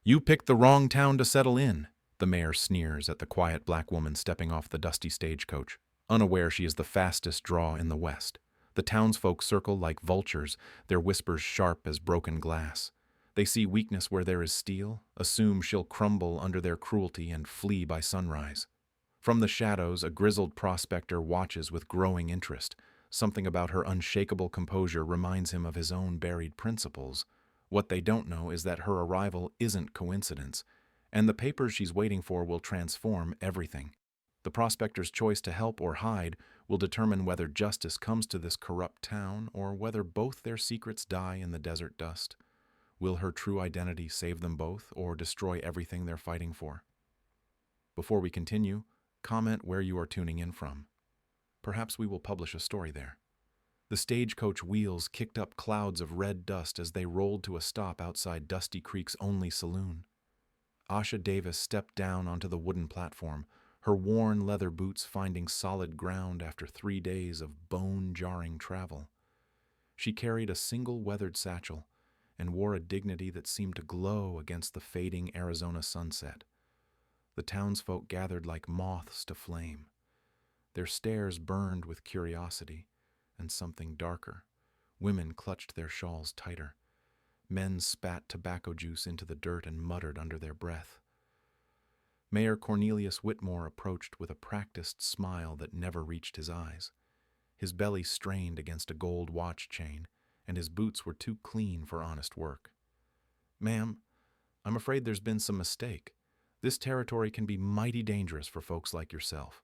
You picked the wrong town to settle in, the mayor sneers at the quiet black woman stepping off the dusty stagecoach, unaware she is the fastest draw in the West. The townsfolk circle like vultures, their whispers sharp as broken glass. They see weakness where there is steel, assume she'll crumble under their cruelty and flee by sunrise. From the shadows, a grizzled prospector watches with growing interest. Something about her unshakable composure reminds him of his own buried principles. What they don't know is that her arrival isn't coincidence, and the papers she's waiting for will transform everything. The prospector's choice to help or hide will determine whether justice comes to this corrupt town or whether both their secrets die in the desert dust. Will her true identity save them both or destroy everything they're fighting for? Before we continue, comment where you are tuning in from. Perhaps we will publish a story there. The stagecoach wheels kicked up clouds of red dust as they rolled to a stop outside Dusty Creek's only saloon. Asha Davis stepped down onto the wooden platform, her worn leather boots finding solid ground after 3 days of bone-jarring travel. She carried a single weathered satchel and wore a dignity that seemed to glow against the fading Arizona sunset. The townsfolk gathered like moths to flame. Their stares burned with curiosity and something darker. Women clutched their shawls tighter. Men spat tobacco juice into the dirt and muttered under their breath. Mayor Cornelius Whitmore approached with a practiced smile that never reached his eyes. His belly strained against a gold watch chain, and his boots were too clean for honest work. "Ma'am, I'm afraid there's been some mistake. This territory can be mighty dangerous for folks like yourself."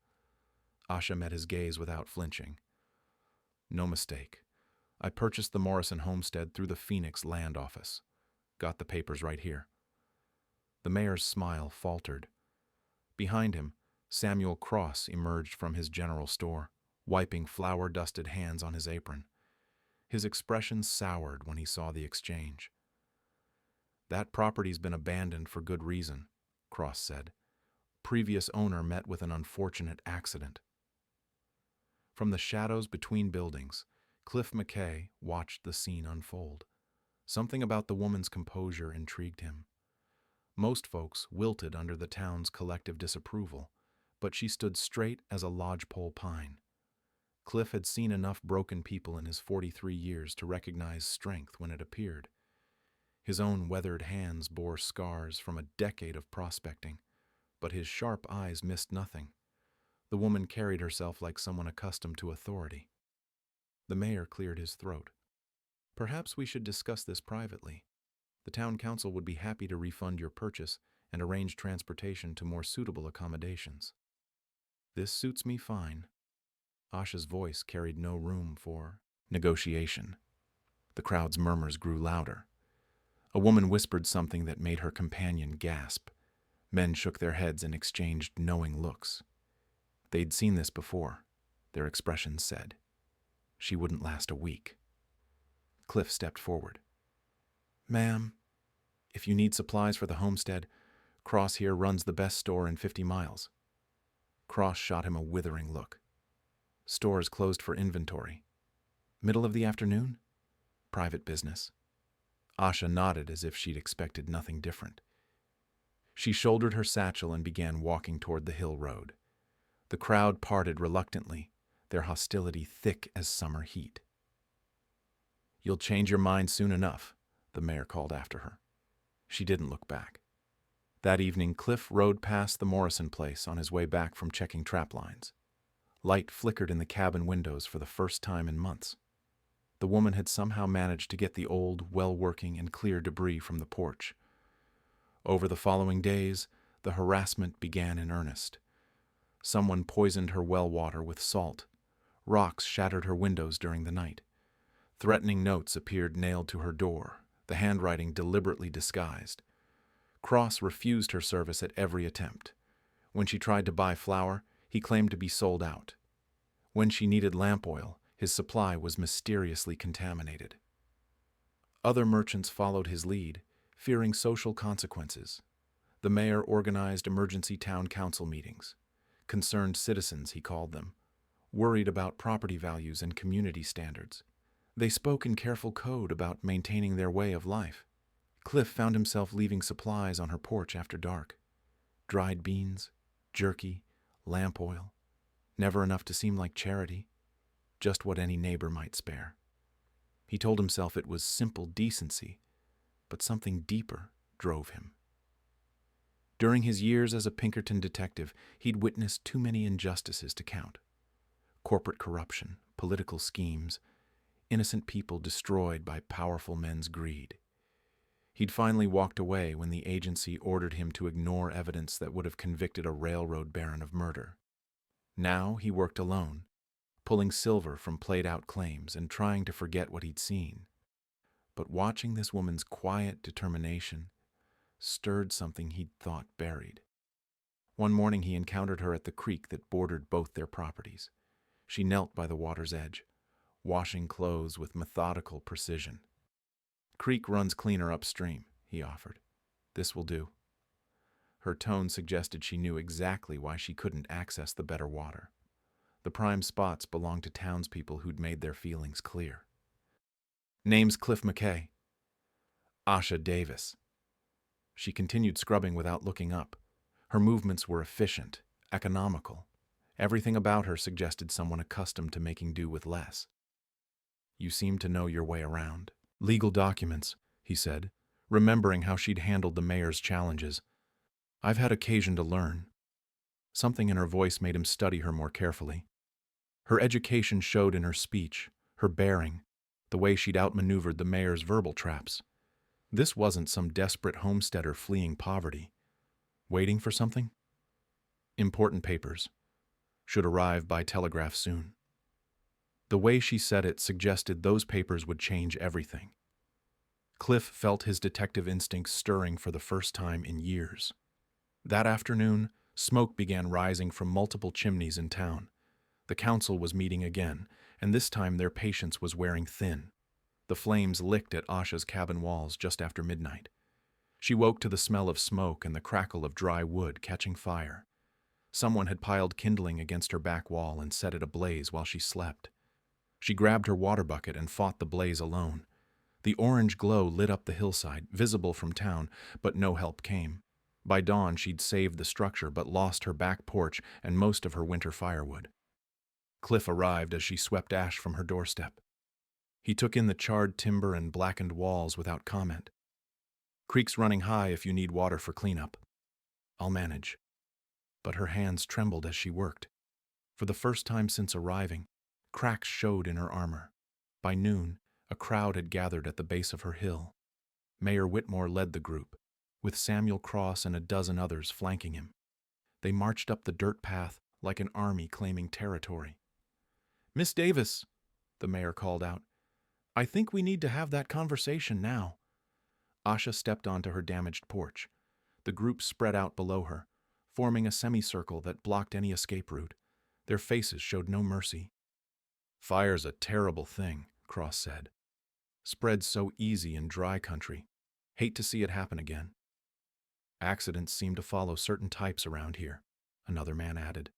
Asha met his gaze without flinching. "No mistake. I purchased the Morrison homestead through the Phoenix Land Office. Got the papers right here." The mayor's smile faltered. Behind him, Samuel Cross emerged from his general store, wiping flour-dusted hands on his apron. His expression soured when he saw the exchange. "That property's been abandoned for good reason," Cross said. "Previous owner met with an unfortunate accident." From the shadows between buildings, Cliff McKay watched the scene unfold. Something about the woman's composure intrigued him. Most folks wilted under the town's collective disapproval, but she stood straight as a lodgepole pine. Cliff had seen enough broken people in his 43 years to recognize strength when it appeared. His own weathered hands bore scars from a decade of prospecting, but his sharp eyes missed nothing. The woman carried herself like someone accustomed to authority. The mayor cleared his throat. "Perhaps we should discuss this privately. The town council would be happy to refund your purchase and arrange transportation to more suitable accommodations." "This suits me fine." Asha's voice carried no room for negotiation. The crowd's murmurs grew louder. A woman whispered something that made her companion gasp. Men shook their heads and exchanged knowing looks. They'd seen this before, their expressions said. She wouldn't last a week. Cliff stepped forward. "Ma'am, if you need supplies for the homestead, Cross here runs the best store in 50 miles. Cross shot him a withering look. "Stores closed for inventory. Middle of the afternoon? Private business." Asha nodded as if she'd expected nothing different. She shouldered her satchel and began walking toward the hill road. The crowd parted reluctantly, their hostility thick as summer heat. "You'll change your mind soon enough," the mayor called after her. She didn't look back. That evening, Cliff rode past the Morrison place on his way back from checking trap lines. Light flickered in the cabin windows for the first time in months. The woman had somehow managed to get the old, well-working and clear debris from the porch. Over the following days, the harassment began in earnest. Someone poisoned her well water with salt. Rocks shattered her windows during the night. Threatening notes appeared nailed to her door, the handwriting deliberately disguised. Cross refused her service at every attempt. When she tried to buy flour, he claimed to be sold out. When she needed lamp oil, his supply was mysteriously contaminated. Other merchants followed his lead, fearing social consequences. The mayor organized emergency town council meetings. Concerned citizens, he called them, worried about property values and community standards. They spoke in careful code about maintaining their way of life. Cliff found himself leaving supplies on her porch after dark. Dried beans, jerky, lamp oil. Never enough to seem like charity, just what any neighbor might spare. He told himself it was simple decency, but something deeper drove him. During his years as a Pinkerton detective, he'd witnessed too many injustices to count. Corporate corruption, political schemes, innocent people destroyed by powerful men's greed. He'd finally walked away when the agency ordered him to ignore evidence that would have convicted a railroad baron of murder. Now he worked alone, pulling silver from played-out claims and trying to forget what he'd seen. But watching this woman's quiet determination stirred something he'd thought buried. One morning he encountered her at the creek that bordered both their properties. She knelt by the water's edge, washing clothes with methodical precision. "Creek runs cleaner upstream," he offered. "This will do." Her tone suggested she knew exactly why she couldn't access the better water. The prime spots belonged to townspeople who'd made their feelings clear. "Name's Cliff McKay." "Asha Davis." She continued scrubbing without looking up. Her movements were efficient, economical. Everything about her suggested someone accustomed to making do with less. "You seem to know your way around." "Legal documents," he said, remembering how she'd handled the mayor's challenges. "I've had occasion to learn." Something in her voice made him study her more carefully. Her education showed in her speech, her bearing, the way she'd outmaneuvered the mayor's verbal traps. This wasn't some desperate homesteader fleeing poverty. Waiting for something? "Important papers. Should arrive by telegraph soon." The way she said it suggested those papers would change everything. Cliff felt his detective instincts stirring for the first time in years. That afternoon, smoke began rising from multiple chimneys in town. The council was meeting again, and this time their patience was wearing thin. The flames licked at Asha's cabin walls just after midnight. She woke to the smell of smoke and the crackle of dry wood catching fire. Someone had piled kindling against her back wall and set it ablaze while she slept. She grabbed her water bucket and fought the blaze alone. The orange glow lit up the hillside, visible from town, but no help came. By dawn, she'd saved the structure but lost her back porch and most of her winter firewood. Cliff arrived as she swept ash from her doorstep. He took in the charred timber and blackened walls without comment. "Creek's running high if you need water for cleanup." "I'll manage." But her hands trembled as she worked. For the first time since arriving, cracks showed in her armor. By noon, a crowd had gathered at the base of her hill. Mayor Whitmore led the group, with Samuel Cross and a dozen others flanking him. They marched up the dirt path like an army claiming territory. "Miss Davis," the mayor called out, "I think we need to have that conversation now." Asha stepped onto her damaged porch. The group spread out below her, forming a semicircle that blocked any escape route. Their faces showed no mercy. "Fire's a terrible thing," Cross said. "Spreads so easy in dry country. Hate to see it happen again." "Accidents seem to follow certain types around here," another man added.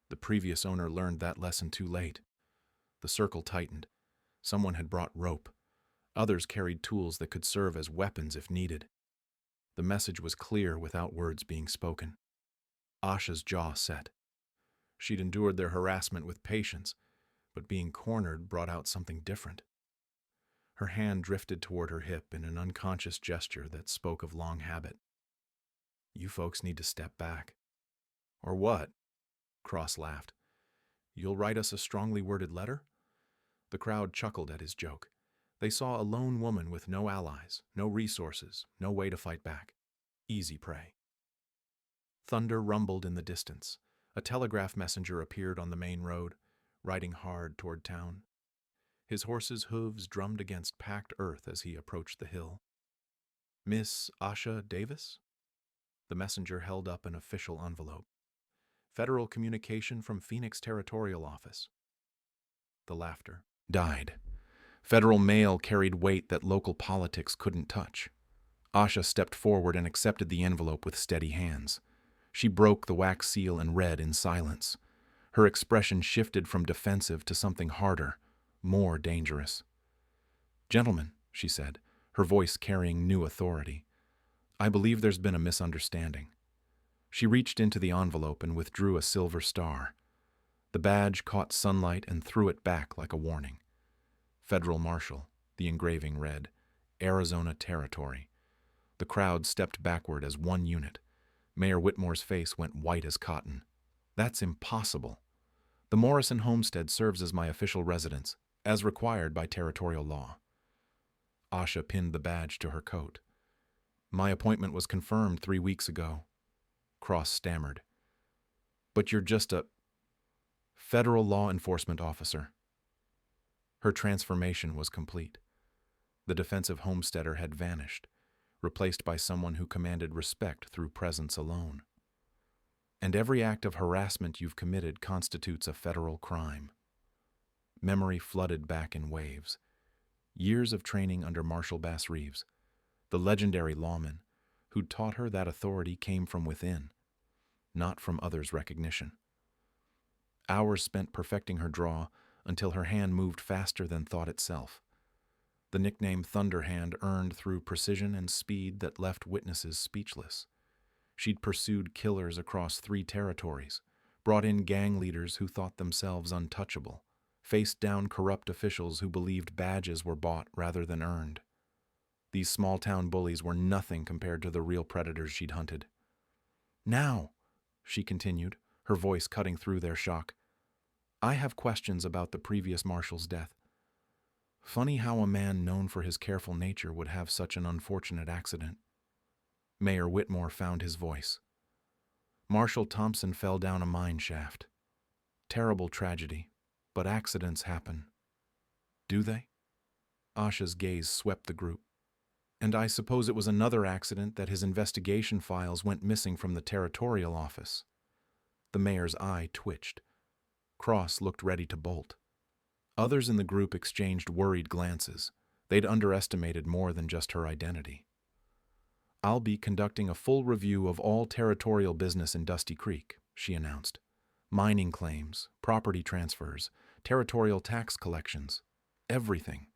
The previous owner learned that lesson too late. The circle tightened. Someone had brought rope. Others carried tools that could serve as weapons if needed. The message was clear without words being spoken. Asha's jaw set. She'd endured their harassment with patience, but being cornered brought out something different. Her hand drifted toward her hip in an unconscious gesture that spoke of long habit. "You folks need to step back." "Or what?" Cross laughed. "You'll write us a strongly worded letter?" The crowd chuckled at his joke. They saw a lone woman with no allies, no resources, no way to fight back. Easy prey. Thunder rumbled in the distance. A telegraph messenger appeared on the main road, riding hard toward town. His horse's hooves drummed against packed earth as he approached the hill. "Miss Asha Davis?" The messenger held up an official envelope. "Federal communication from Phoenix Territorial Office." The laughter died. Federal mail carried weight that local politics couldn't touch. Asha stepped forward and accepted the envelope with steady hands. She broke the wax seal and read in silence. Her expression shifted from defensive to something harder, more dangerous. "Gentlemen," she said, her voice carrying new authority. "I believe there's been a misunderstanding." She reached into the envelope and withdrew a silver star. The badge caught sunlight and threw it back like a warning. "Federal Marshal," the engraving read, "Arizona Territory." The crowd stepped backward as one unit. Mayor Whitmore's face went white as cotton. "That's impossible. The Morrison homestead serves as my official residence, as required by territorial law." Asha pinned the badge to her coat. "My appointment was confirmed 3 weeks ago." Cross stammered. "But you're just a federal law enforcement officer." Her transformation was complete. The defensive homesteader had vanished, replaced by someone who commanded respect through presence alone. "And every act of harassment you've committed constitutes a federal crime." Memory flooded back in waves. Years of training under Marshal Bass Reeves, the legendary lawman, who'd taught her that authority came from within, not from others' recognition. Hours spent perfecting her draw until her hand moved faster than thought itself. The nickname Thunderhand earned through precision and speed that left witnesses speechless. She'd pursued killers across 3 territories, brought in gang leaders who thought themselves untouchable, faced down corrupt officials who believed badges were bought rather than earned. These small-town bullies were nothing compared to the real predators she'd hunted. "Now," she continued, her voice cutting through their shock, "I have questions about the previous marshal's death. Funny how a man known for his careful nature would have such an unfortunate accident." Mayor Whitmore found his voice. "Marshal Thompson fell down a mine shaft. Terrible tragedy, but accidents happen." "Do they?" Asha's gaze swept the group. "And I suppose it was another accident that his investigation files went missing from the territorial office." The mayor's eye twitched. Cross looked ready to bolt. Others in the group exchanged worried glances. They'd underestimated more than just her identity. "I'll be conducting a full review of all territorial business in Dusty Creek," she announced. "Mining claims, property transfers, territorial tax collections, everything."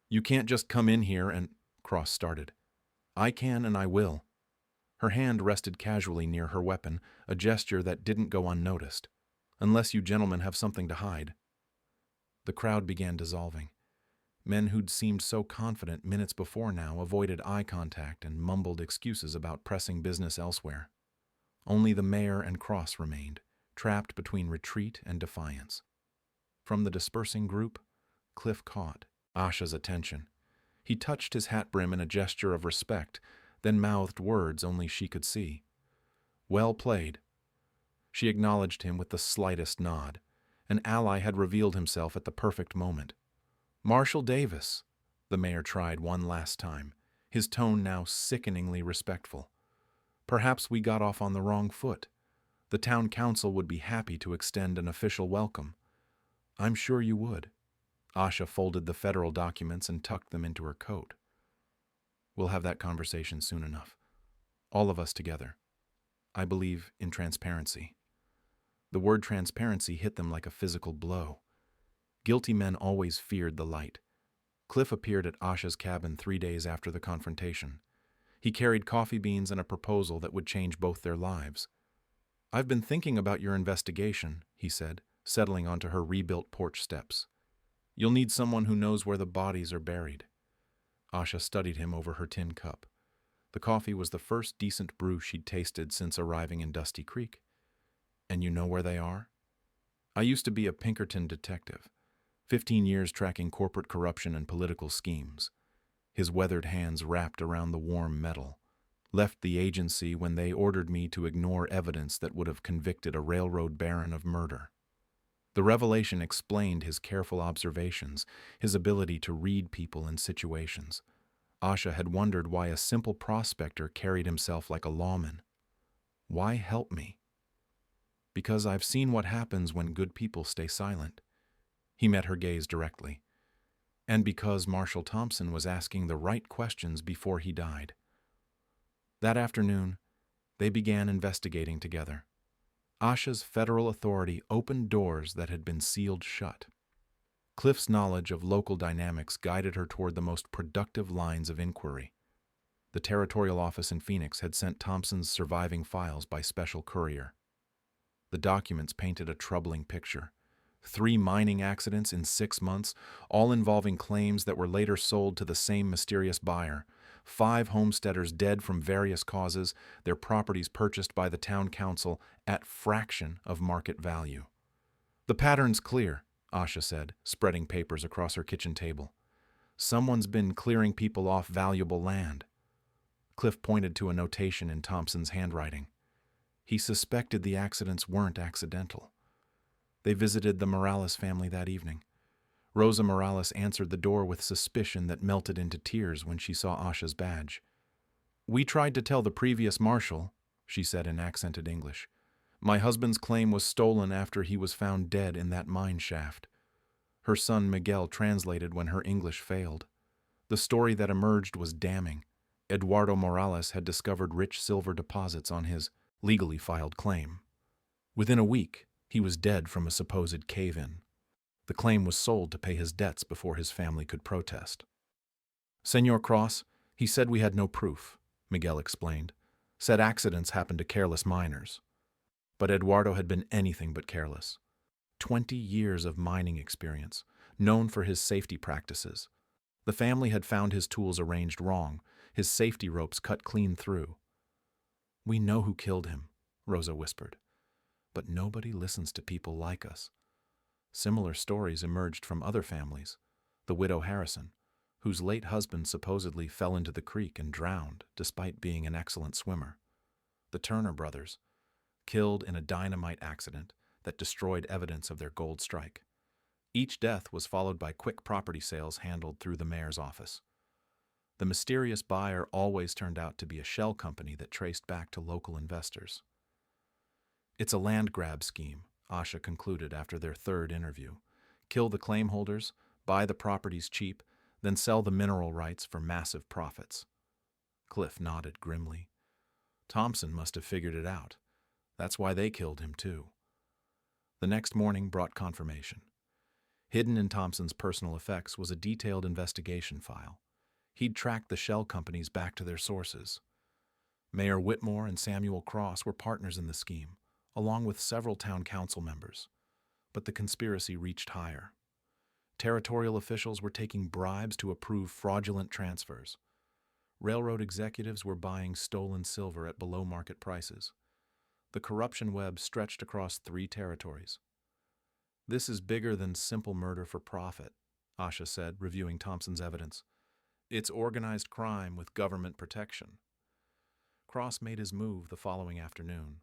"You can't just come in here and—" Cross started. "I can and I will." Her hand rested casually near her weapon, a gesture that didn't go unnoticed. "Unless you gentlemen have something to hide." The crowd began dissolving. Men who'd seemed so confident minutes before now avoided eye contact and mumbled excuses about pressing business elsewhere. Only the mayor and Cross remained, trapped between retreat and defiance. From the dispersing group, Cliff caught Asha's attention. He touched his hat brim in a gesture of respect, then mouthed words only she could see. "Well played." She acknowledged him with the slightest nod. An ally had revealed himself at the perfect moment. "Marshal Davis," the mayor tried one last time, his tone now sickeningly respectful. "Perhaps we got off on the wrong foot. The town council would be happy to extend an official welcome." "I'm sure you would." Asha folded the federal documents and tucked them into her coat. "We'll have that conversation soon enough. All of us together. I believe in transparency." The word transparency hit them like a physical blow. Guilty men always feared the light. Cliff appeared at Asha's cabin 3 days after the confrontation. He carried coffee beans and a proposal that would change both their lives. "I've been thinking about your investigation," he said, settling onto her rebuilt porch steps. "You'll need someone who knows where the bodies are buried." Asha studied him over her tin cup. The coffee was the first decent brew she'd tasted since arriving in Dusty Creek. "And you know where they are?" "I used to be a Pinkerton detective. 15 years tracking corporate corruption and political schemes." His weathered hands wrapped around the warm metal. "Left the agency when they ordered me to ignore evidence that would have convicted a railroad baron of murder." The revelation explained his careful observations, his ability to read people and situations. Asha had wondered why a simple prospector carried himself like a lawman. "Why help me?" "Because I've seen what happens when good people stay silent." He met her gaze directly. "And because Marshal Thompson was asking the right questions before he died." That afternoon, they began investigating together. Asha's federal authority opened doors that had been sealed shut. Cliff's knowledge of local dynamics guided her toward the most productive lines of inquiry. The territorial office in Phoenix had sent Thompson's surviving files by special courier. The documents painted a troubling picture. 3 mining accidents in 6 months, all involving claims that were later sold to the same mysterious buyer. 5 homesteaders dead from various causes, their properties purchased by the town council at fraction of market value. "The pattern's clear," Asha said, spreading papers across her kitchen table. "Someone's been clearing people off valuable land." Cliff pointed to a notation in Thompson's handwriting. He suspected the accidents weren't accidental. They visited the Morales family that evening. Rosa Morales answered the door with suspicion that melted into tears when she saw Asha's badge. "We tried to tell the previous marshal," she said in accented English. "My husband's claim was stolen after he was found dead in that mine shaft." Her son Miguel translated when her English failed. The story that emerged was damning. Eduardo Morales had discovered rich silver deposits on his legally filed claim. Within a week, he was dead from a supposed cave-in. The claim was sold to pay his debts before his family could protest. "Senor Cross, he said we had no proof," Miguel explained. "Said accidents happened to careless miners." But Eduardo had been anything but careless. 20 years of mining experience, known for his safety practices. The family had found his tools arranged wrong, his safety ropes cut clean through. "We know who killed him," Rosa whispered. "But nobody listens to people like us." Similar stories emerged from other families. The widow Harrison, whose late husband supposedly fell into the creek and drowned despite being an excellent swimmer. The Turner brothers, killed in a dynamite accident that destroyed evidence of their gold strike. Each death was followed by quick property sales handled through the mayor's office. The mysterious buyer always turned out to be a shell company that traced back to local investors. "It's a land grab scheme," Asha concluded after their 3rd interview. "Kill the claim holders, buy the properties cheap, then sell the mineral rights for massive profits." Cliff nodded grimly. Thompson must have figured it out. That's why they killed him, too. The next morning brought confirmation. Hidden in Thompson's personal effects was a detailed investigation file. He'd tracked the shell companies back to their sources. Mayor Whitmore and Samuel Cross were partners in the scheme, along with several town council members. But the conspiracy reached higher. Territorial officials were taking bribes to approve fraudulent transfers. Railroad executives were buying stolen silver at below-market prices. The corruption web stretched across 3 territories. "This is bigger than simple murder for profit," Asha said, reviewing Thompson's evidence. "It's organized crime with government protection." Cross made his move the following afternoon.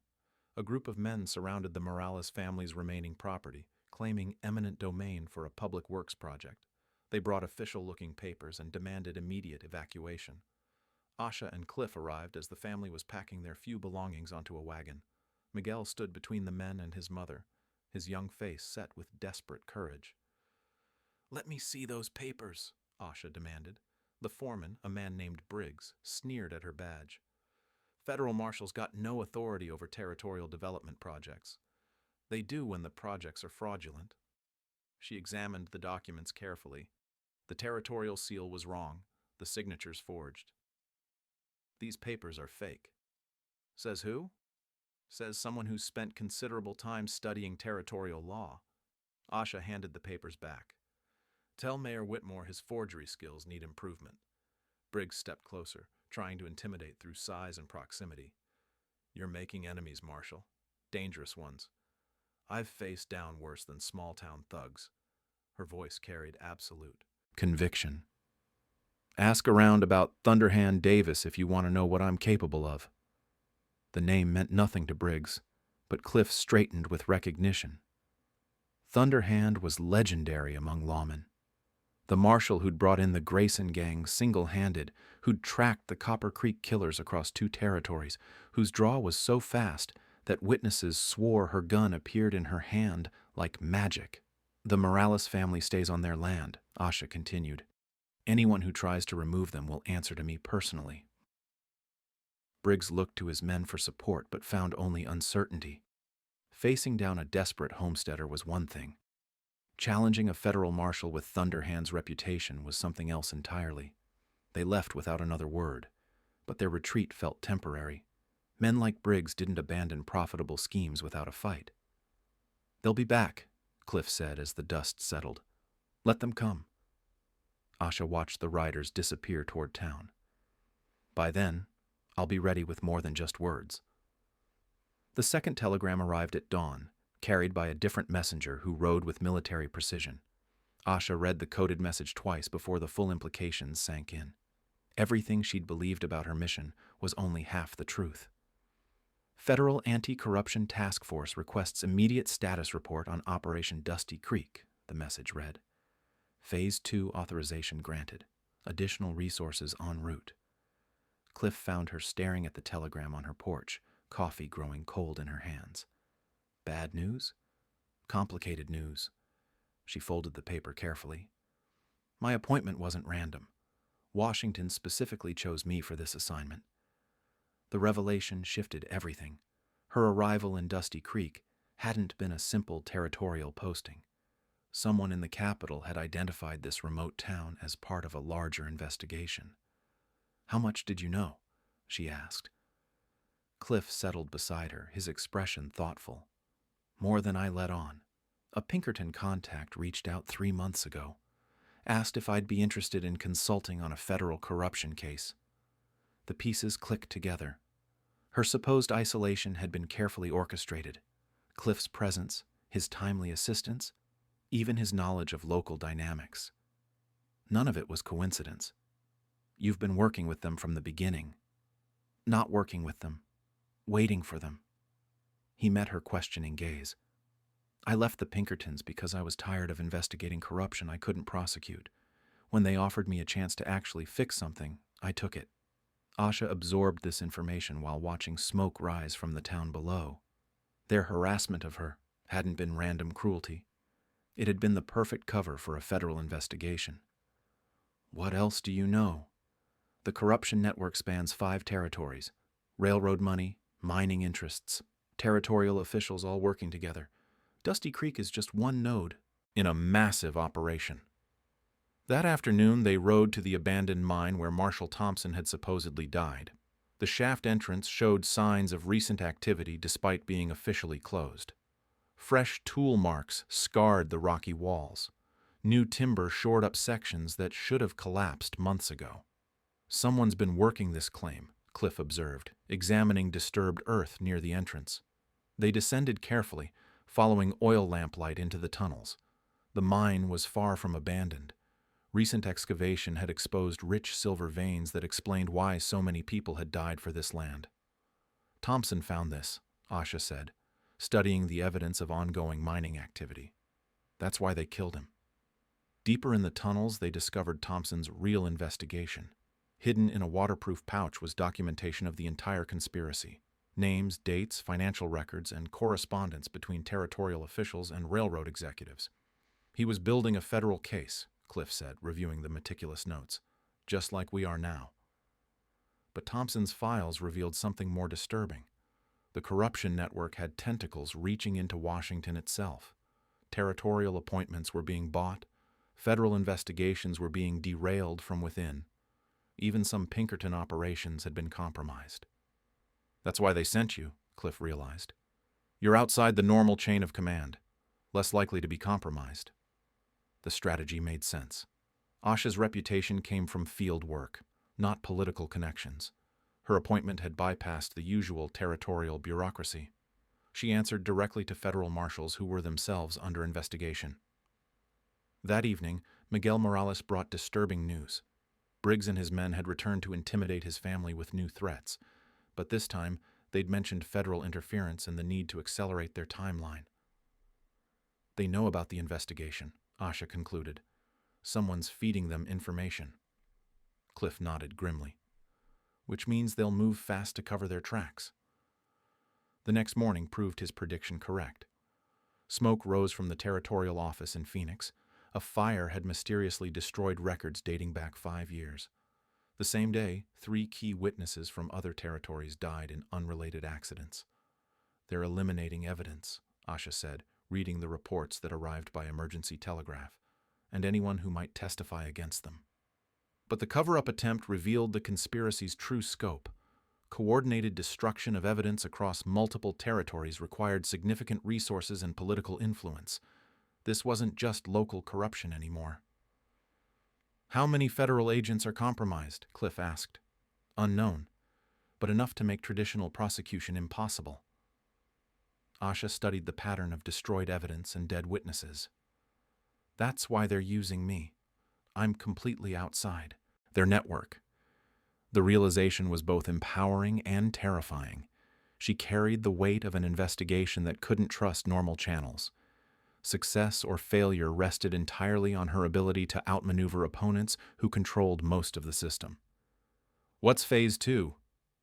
A group of men surrounded the Morales family's remaining property, claiming eminent domain for a public works project. They brought official-looking papers and demanded immediate evacuation. Asha and Cliff arrived as the family was packing their few belongings onto a wagon. Miguel stood between the men and his mother, his young face set with desperate courage. "Let me see those papers," Asha demanded. The foreman, a man named Briggs, sneered at her badge. "Federal marshals got no authority over territorial development projects. They do when the projects are fraudulent." She examined the documents carefully. The territorial seal was wrong, the signatures forged. "These papers are fake." "Says who?" "Says someone who's spent considerable time studying territorial law." Asha handed the papers back. "Tell Mayor Whitmore his forgery skills need improvement." Briggs stepped closer, trying to intimidate through size and proximity. "You're making enemies, Marshal. Dangerous ones. I've faced down worse than small-town thugs." Her voice carried absolute conviction. "Ask around about Thunderhand Davis if you want to know what I'm capable of." The name meant nothing to Briggs, but Cliff straightened with recognition. Thunderhand was legendary among lawmen. The marshal who'd brought in the Grayson gang single-handed, who'd tracked the Copper Creek killers across 2 territories, whose draw was so fast that witnesses swore her gun appeared in her hand like magic. "The Morales family stays on their land," Asha continued. "Anyone who tries to remove them will answer to me personally." Briggs looked to his men for support but found only uncertainty. Facing down a desperate homesteader was one thing. Challenging a federal marshal with Thunderhand's reputation was something else entirely. They left without another word, but their retreat felt temporary. Men like Briggs didn't abandon profitable schemes without a fight. "They'll be back," Cliff said as the dust settled. "Let them come." Asha watched the riders disappear toward town. "By then, I'll be ready with more than just words." The second telegram arrived at dawn, carried by a different messenger who rode with military precision. Asha read the coded message twice before the full implications sank in. Everything she'd believed about her mission was only half the truth. Federal Anti-Corruption Task Force requests immediate status report on Operation Dusty Creek, the message read. Phase 2 authorization granted. Additional resources en route. Cliff found her staring at the telegram on her porch, coffee growing cold in her hands. Bad news? Complicated news. She folded the paper carefully. My appointment wasn't random. Washington specifically chose me for this assignment. The revelation shifted everything. Her arrival in Dusty Creek hadn't been a simple territorial posting. Someone in the capital had identified this remote town as part of a larger investigation. "How much did you know?" she asked. Cliff settled beside her, his expression thoughtful. "More than I let on. A Pinkerton contact reached out 3 months ago. Asked if I'd be interested in consulting on a federal corruption case." The pieces clicked together. Her supposed isolation had been carefully orchestrated. Cliff's presence, his timely assistance, even his knowledge of local dynamics. None of it was coincidence. "You've been working with them from the beginning." "Not working with them. Waiting for them." He met her questioning gaze. "I left the Pinkertons because I was tired of investigating corruption I couldn't prosecute. When they offered me a chance to actually fix something, I took it." Asha absorbed this information while watching smoke rise from the town below. Their harassment of her hadn't been random cruelty. It had been the perfect cover for a federal investigation. "What else do you know?" "The corruption network spans 5 territories. Railroad money, mining interests, territorial officials all working together. Dusty Creek is just one node in a massive operation." That afternoon, they rode to the abandoned mine where Marshal Thompson had supposedly died. The shaft entrance showed signs of recent activity despite being officially closed. Fresh tool marks scarred the rocky walls. New timber shored up sections that should have collapsed months ago. "Someone's been working this claim," Cliff observed, examining disturbed earth near the entrance. They descended carefully, following oil lamplight into the tunnels. The mine was far from abandoned. Recent excavation had exposed rich silver veins that explained why so many people had died for this land. "Thompson found this," Asha said, studying the evidence of ongoing mining activity. "That's why they killed him." Deeper in the tunnels, they discovered Thompson's real investigation. Hidden in a waterproof pouch was documentation of the entire conspiracy. Names, dates, financial records, and correspondence between territorial officials and railroad executives. "He was building a federal case," Cliff said, reviewing the meticulous notes, "just like we are now." But Thompson's files revealed something more disturbing. The corruption network had tentacles reaching into Washington itself. Territorial appointments were being bought. Federal investigations were being derailed from within. Even some Pinkerton operations had been compromised. "That's why they sent you," Cliff realized. "You're outside the normal chain of command, less likely to be compromised." The strategy made sense. Asha's reputation came from field work, not political connections. Her appointment had bypassed the usual territorial bureaucracy. She answered directly to federal marshals who were themselves under investigation. That evening, Miguel Morales brought disturbing news. Briggs and his men had returned to intimidate his family with new threats, but this time they'd mentioned federal interference and the need to accelerate their timeline. "They know about the investigation," Asha concluded. "Someone's feeding them information." Cliff nodded grimly. "Which means they'll move fast to cover their tracks." The next morning proved his prediction correct. Smoke rose from the territorial office in Phoenix. A fire had mysteriously destroyed records dating back 5 years. The same day, 3 key witnesses from other territories died in unrelated accidents. "They're eliminating evidence," Asha said, reading the reports that arrived by emergency telegraph, and anyone who might testify against them. But the cover-up attempt revealed the conspiracy's true scope. Coordinated destruction of evidence across multiple territories required significant resources and political influence. This wasn't just local corruption anymore. "How many federal agents are compromised?" Cliff asked. "Unknown, but enough to make traditional prosecution impossible." Asha studied the pattern of destroyed evidence and dead witnesses. "That's why they're using me. I'm completely outside their network." The realization was both empowering and terrifying. She carried the weight of an investigation that couldn't trust normal channels. Success or failure rested entirely on her ability to outmaneuver opponents who controlled most of the system. "What's Phase 2?"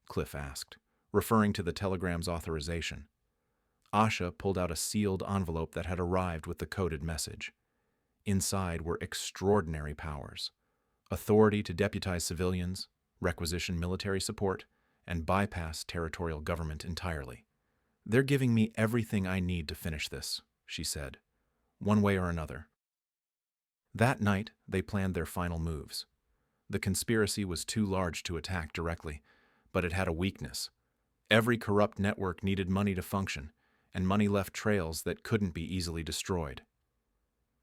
Cliff asked, referring to the telegram's authorization. Asha pulled out a sealed envelope that had arrived with the coded message. Inside were extraordinary powers: authority to deputize civilians, requisition military support, and bypass territorial government entirely. "They're giving me everything I need to finish this," she said, "one way or another." That night, they planned their final moves. The conspiracy was too large to attack directly, but it had a weakness. Every corrupt network needed money to function, and money left trails that couldn't be easily destroyed.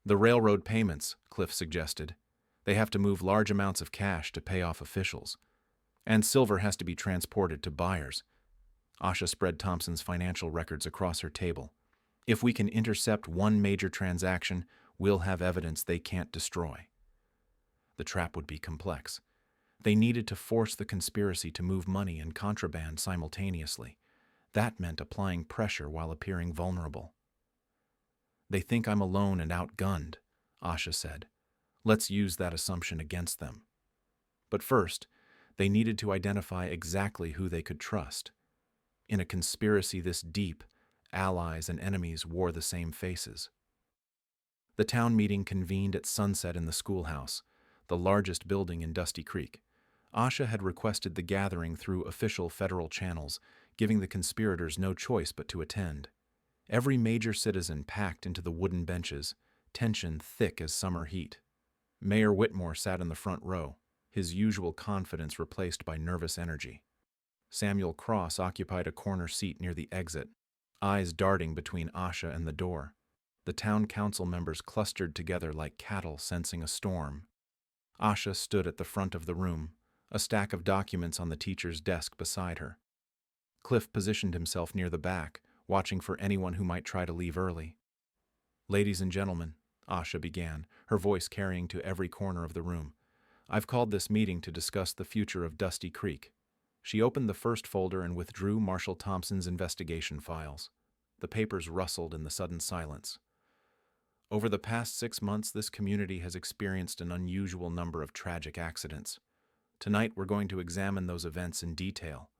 "The railroad payments," Cliff suggested. "They have to move large amounts of cash to pay off officials. And silver has to be transported to buyers." Asha spread Thompson's financial records across her table. "If we can intercept one major transaction, we'll have evidence they can't destroy." The trap would be complex. They needed to force the conspiracy to move money and contraband simultaneously. That meant applying pressure while appearing vulnerable. "They think I'm alone and outgunned," Asha said. "Let's use that assumption against them." But first, they needed to identify exactly who they could trust. In a conspiracy this deep, allies and enemies wore the same faces. The town meeting convened at sunset in the schoolhouse, the largest building in Dusty Creek. Asha had requested the gathering through official federal channels, giving the conspirators no choice but to attend. Every major citizen packed into the wooden benches, tension thick as summer heat. Mayor Whitmore sat in the front row, his usual confidence replaced by nervous energy. Samuel Cross occupied a corner seat near the exit, eyes darting between Asha and the door. The town council members clustered together like cattle sensing a storm. Asha stood at the front of the room, a stack of documents on the teacher's desk beside her. Cliff positioned himself near the back, watching for anyone who might try to leave early. "Ladies and gentlemen," Asha began, her voice carrying to every corner of the room, "I've called this meeting to discuss the future of Dusty Creek." She opened the first folder and withdrew Marshall Thompson's investigation files. The papers rustled in the sudden silence. "Over the past 6 months, this community has experienced an unusual number of tragic accidents. Tonight, we're going to examine those events in detail."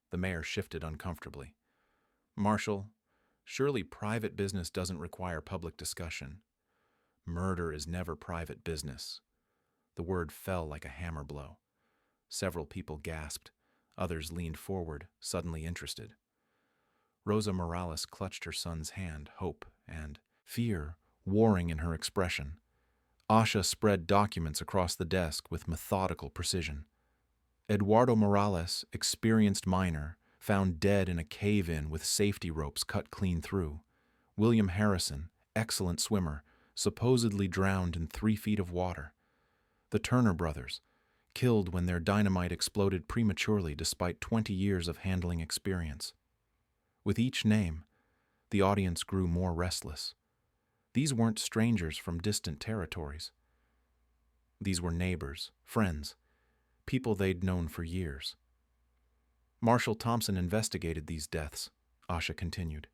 The mayor shifted uncomfortably. "Marshall, surely private business doesn't require public discussion." "Murder is never private business." The word fell like a hammer blow. Several people gasped. Others leaned forward, suddenly interested. Rosa Morales clutched her son's hand, hope and fear warring in her expression. Asha spread documents across the desk with methodical precision. Eduardo Morales, experienced miner, found dead in a cave-in with safety ropes cut clean through. William Harrison, excellent swimmer, supposedly drowned in 3 feet of water. The Turner brothers, killed when their dynamite exploded prematurely despite 20 years of handling experience. With each name, the audience grew more restless. These weren't strangers from distant territories. These were neighbors, friends, people they'd known for years. Marshall Thompson investigated these deaths, Asha continued.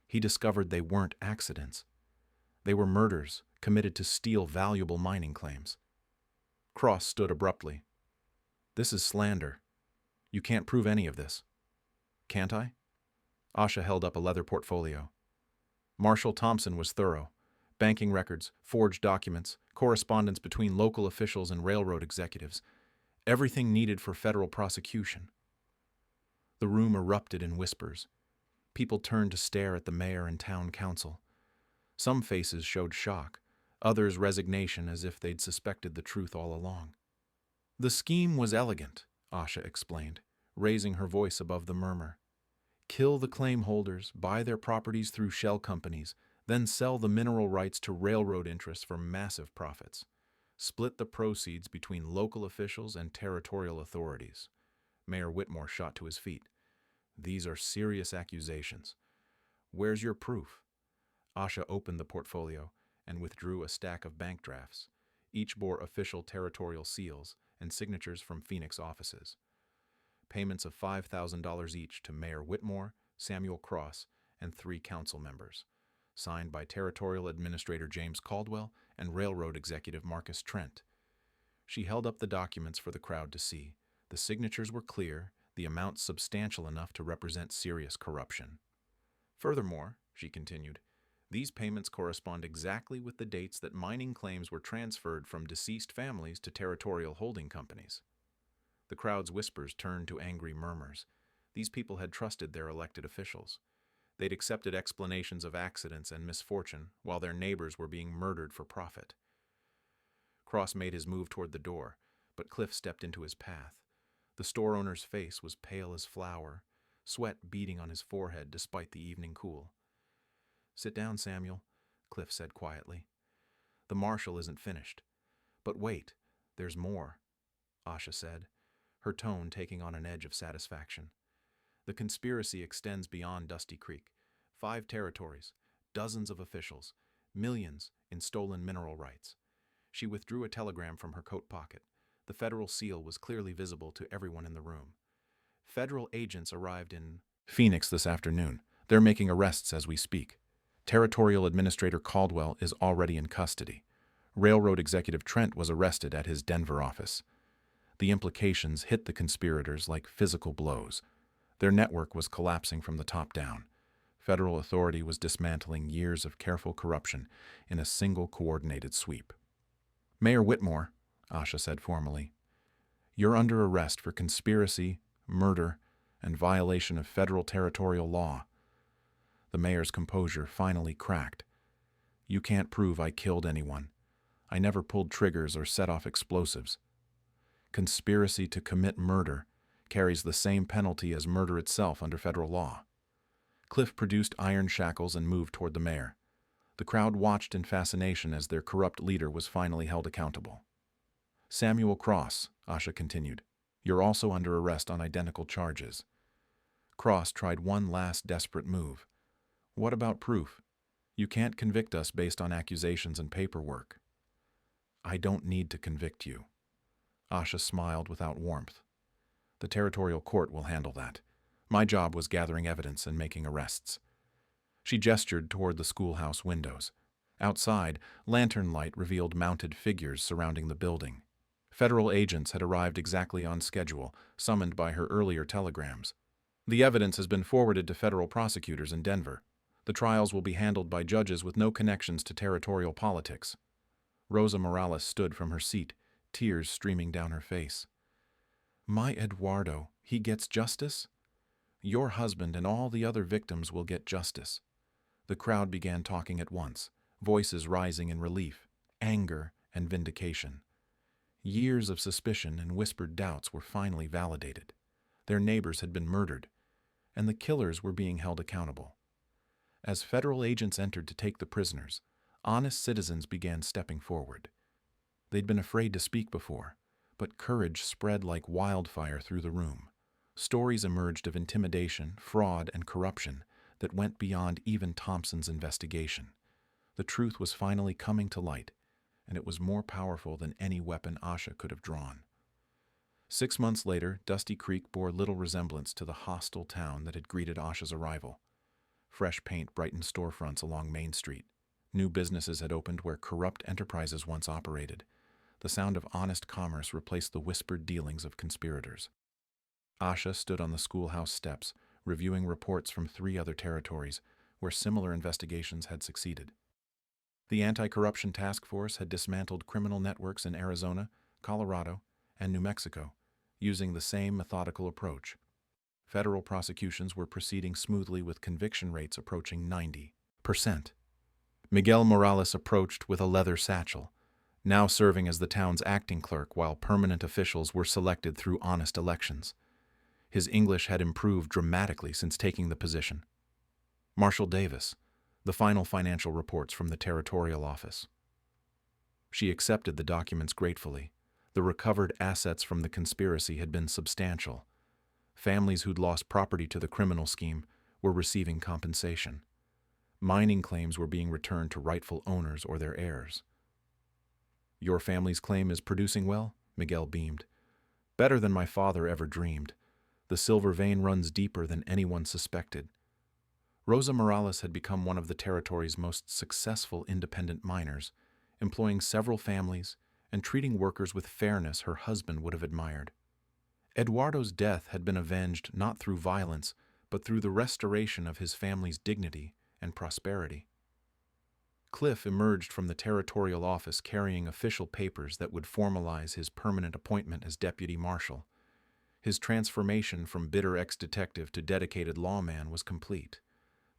He discovered they weren't accidents. They were murders committed to steal valuable mining claims. Cross stood abruptly. "This is slander. You can't prove any of this." "Can't I?" Asha held up a leather portfolio. Marshall Thompson was thorough. Banking records, forged documents, correspondence between local officials and railroad executives. Everything needed for federal prosecution. The room erupted in whispers. People turned to stare at the mayor and town council. Some faces showed shock, others resignation as if they'd suspected the truth all along. The scheme was elegant, Asha explained, raising her voice above the murmur. Kill the claim holders, buy their properties through shell companies, then sell the mineral rights to railroad interests for massive profits. Split the proceeds between local officials and territorial authorities. Mayor Whitmore shot to his feet. These are serious accusations. Where's your proof? Asha opened the portfolio and withdrew a stack of bank drafts. Each bore official territorial seals and signatures from Phoenix offices. Payments of $5,000 each to Mayor Whitmore, Samuel Cross, and 3 council members, signed by Territorial Administrator James Caldwell and Railroad Executive Marcus Trent. She held up the documents for the crowd to see. The signatures were clear, the amounts substantial enough to represent serious corruption. Furthermore, she continued, these payments correspond exactly with the dates that mining claims were transferred from deceased families to territorial holding companies. The crowd's whispers turned to angry murmurs. These people had trusted their elected officials. They'd accepted explanations of accidents and misfortune while their neighbors were being murdered for profit. Cross made his move toward the door, but Cliff stepped into his path. The store owner's face was pale as flour, sweat beading on his forehead despite the evening cool. Sit down, Samuel, Cliff said quietly. The marshal isn't finished. But wait, there's more, Asha said, her tone taking on an edge of satisfaction. The conspiracy extends beyond Dusty Creek. 5 territories, dozens of officials, millions in stolen mineral rights. She withdrew a telegram from her coat pocket. The federal seal was clearly visible to everyone in the room. Federal agents arrived in Phoenix this afternoon. They're making arrests as we speak. Territorial Administrator Caldwell is already in custody. Railroad Executive Trent was arrested at his Denver office. The implications hit the conspirators like physical blows. Their network was collapsing from the top down. Federal authority was dismantling years of careful corruption in a single coordinated sweep. Mayor Whitmore, Asha said formally, you're under arrest for conspiracy, murder, and violation of federal territorial law. The mayor's composure finally cracked. You can't prove I killed anyone. I never pulled triggers or set off explosives. Conspiracy to commit murder carries the same penalty as murder itself under federal law. Cliff produced iron shackles and moved toward the mayor. The crowd watched in fascination as their corrupt leader was finally held accountable. Samuel Cross, Asha continued, you're also under arrest on identical charges. Cross tried one last desperate move. What about proof? You can't convict us based on accusations and paperwork. I don't need to convict you. Asha smiled without warmth. The territorial court will handle that. My job was gathering evidence and making arrests. She gestured toward the schoolhouse windows. Outside, lantern light revealed mounted figures surrounding the building. Federal agents had arrived exactly on schedule, summoned by her earlier telegrams. The evidence has been forwarded to federal prosecutors in Denver. The trials will be handled by judges with no connections to territorial politics. Rosa Morales stood from her seat, tears streaming down her face. My Eduardo, he gets justice? Your husband and all the other victims will get justice. The crowd began talking at once, voices rising in relief, anger, and vindication. Years of suspicion and whispered doubts were finally validated. Their neighbors had been murdered, and the killers were being held accountable. As federal agents entered to take the prisoners, honest citizens began stepping forward. They'd been afraid to speak before, but courage spread like wildfire through the room. Stories emerged of intimidation, fraud, and corruption that went beyond even Thompson's investigation. The truth was finally coming to light, and it was more powerful than any weapon Asha could have drawn. 6 months later, Dusty Creek bore little resemblance to the hostile town that had greeted Asha's arrival. Fresh paint brightened storefronts along Main Street. New businesses had opened where corrupt enterprises once operated. The sound of honest commerce replaced the whispered dealings of conspirators. Asha stood on the schoolhouse steps, reviewing reports from 3 other territories where similar investigations had succeeded. The Anti-Corruption Task Force had dismantled criminal networks in Arizona, Colorado, and New Mexico, using the same methodical approach. Federal prosecutions were proceeding smoothly with conviction rates approaching 90%. Miguel Morales approached with a leather satchel, now serving as the town's acting clerk while permanent officials were selected through honest elections. His English had improved dramatically since taking the position. Marshal Davis, the final financial reports from the territorial office. She accepted the documents gratefully. The recovered assets from the conspiracy had been substantial. Families who'd lost property to the criminal scheme were receiving compensation. Mining claims were being returned to rightful owners or their heirs. "Your family's claim is producing well?" Miguel beamed. "Better than my father ever dreamed. The silver vein runs deeper than anyone suspected." Rosa Morales had become one of the territory's most successful independent miners, employing several families and treating workers with fairness her husband would have admired. Eduardo's death had been avenged not through violence, but through the restoration of his family's dignity and prosperity. Cliff emerged from the territorial office carrying official papers that would formalize his permanent appointment as deputy marshal. His transformation from bitter ex-detective to dedicated lawman was complete.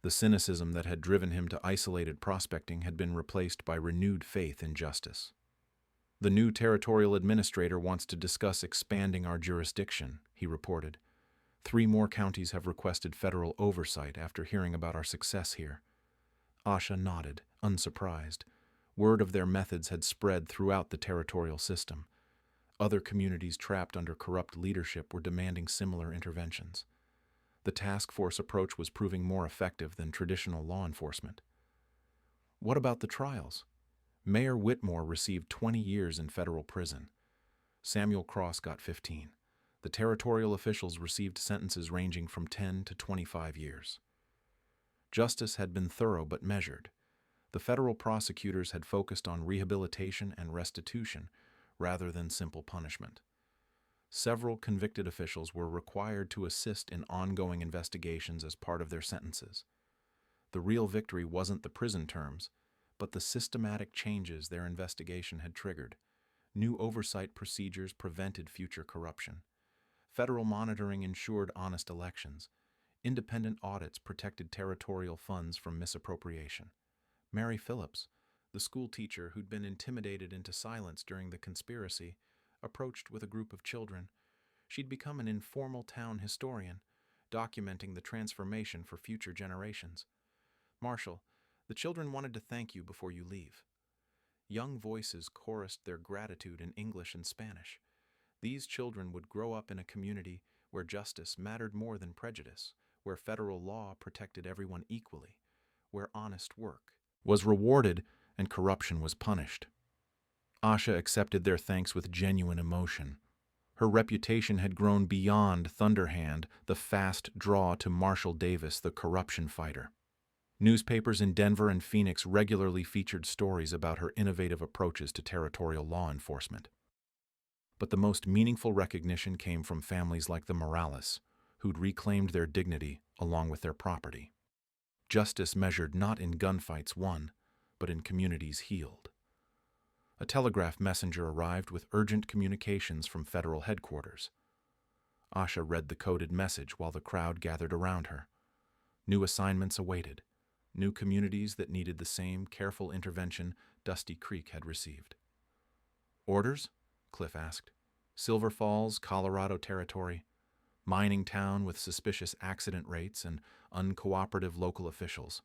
The cynicism that had driven him to isolated prospecting had been replaced by renewed faith in justice. "The new territorial administrator wants to discuss expanding our jurisdiction," he reported. "3 more counties have requested federal oversight after hearing about our success here." Asha nodded, unsurprised. Word of their methods had spread throughout the territorial system. Other communities trapped under corrupt leadership were demanding similar interventions. The task force approach was proving more effective than traditional law enforcement. What about the trials? Mayor Whitmore received 20 years in federal prison. Samuel Cross got 15. The territorial officials received sentences ranging from 10 to 25 years. Justice had been thorough but measured. The federal prosecutors had focused on rehabilitation and restitution rather than simple punishment. Several convicted officials were required to assist in ongoing investigations as part of their sentences. The real victory wasn't the prison terms, but the systematic changes their investigation had triggered. New oversight procedures prevented future corruption. Federal monitoring ensured honest elections. Independent audits protected territorial funds from misappropriation. Mary Phillips, the school teacher who'd been intimidated into silence during the conspiracy, approached with a group of children. She'd become an informal town historian, documenting the transformation for future generations. "Marshal, the children wanted to thank you before you leave." Young voices chorused their gratitude in English and Spanish. These children would grow up in a community where justice mattered more than prejudice, where federal law protected everyone equally, where honest work was rewarded and corruption was punished. Asha accepted their thanks with genuine emotion. Her reputation had grown beyond Thunderhand, the fast draw, to Marshal Davis, the corruption fighter. Newspapers in Denver and Phoenix regularly featured stories about her innovative approaches to territorial law enforcement. But the most meaningful recognition came from families like the Morales, who'd reclaimed their dignity along with their property. Justice measured not in gunfights won, but in communities healed. A telegraph messenger arrived with urgent communications from federal headquarters. Asha read the coded message while the crowd gathered around her. New assignments awaited, new communities that needed the same careful intervention Dusty Creek had received. "Orders?" Cliff asked. "Silver Falls, Colorado Territory. Mining town with suspicious accident rates and uncooperative local officials."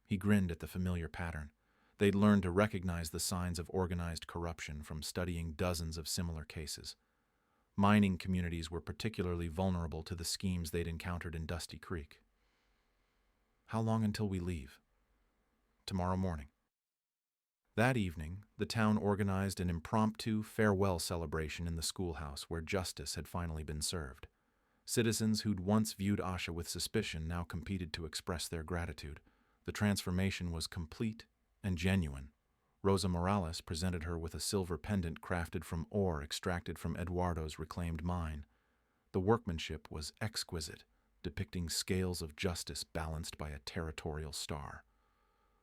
He grinned at the familiar pattern. They'd learned to recognize the signs of organized corruption from studying dozens of similar cases. Mining communities were particularly vulnerable to the schemes they'd encountered in Dusty Creek. "How long until we leave?" "Tomorrow morning." That evening, the town organized an impromptu farewell celebration in the schoolhouse where justice had finally been served. Citizens who'd once viewed Asha with suspicion now competed to express their gratitude. The transformation was complete and genuine. Rosa Morales presented her with a silver pendant crafted from ore extracted from Eduardo's reclaimed mine. The workmanship was exquisite, depicting scales of justice balanced by a territorial star.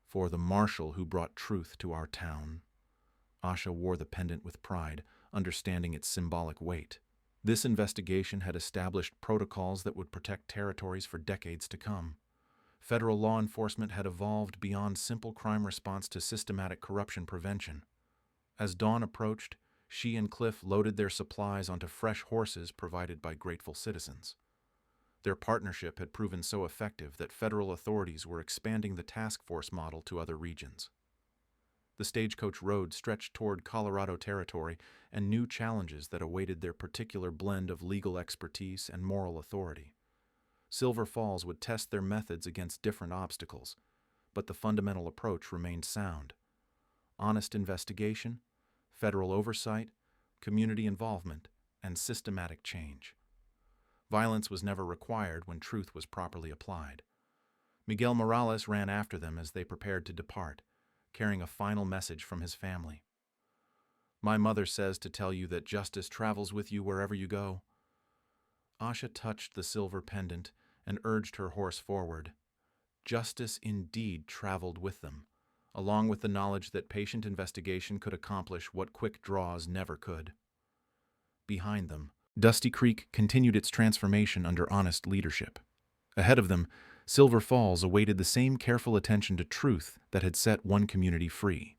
"For the marshal who brought truth to our town." Asha wore the pendant with pride, understanding its symbolic weight. This investigation had established protocols that would protect territories for decades to come. Federal law enforcement had evolved beyond simple crime response to systematic corruption prevention. As dawn approached, she and Cliff loaded their supplies onto fresh horses provided by grateful citizens. Their partnership had proven so effective that federal authorities were expanding the task force model to other regions. The stagecoach road stretched toward Colorado territory and new challenges that awaited their particular blend of legal expertise and moral authority. Silver Falls would test their methods against different obstacles, but the fundamental approach remained sound. Honest investigation, federal oversight, community involvement, and systematic change. Violence was never required when truth was properly applied. Miguel Morales ran after them as they prepared to depart, carrying a final message from his family. "My mother says to tell you that justice travels with you wherever you go." Asha touched the silver pendant and urged her horse forward. Justice indeed traveled with them, along with the knowledge that patient investigation could accomplish what quick draws never could. Behind them, Dusty Creek continued its transformation under honest leadership. Ahead of them, Silver Falls awaited the same careful attention to truth that had set one community free.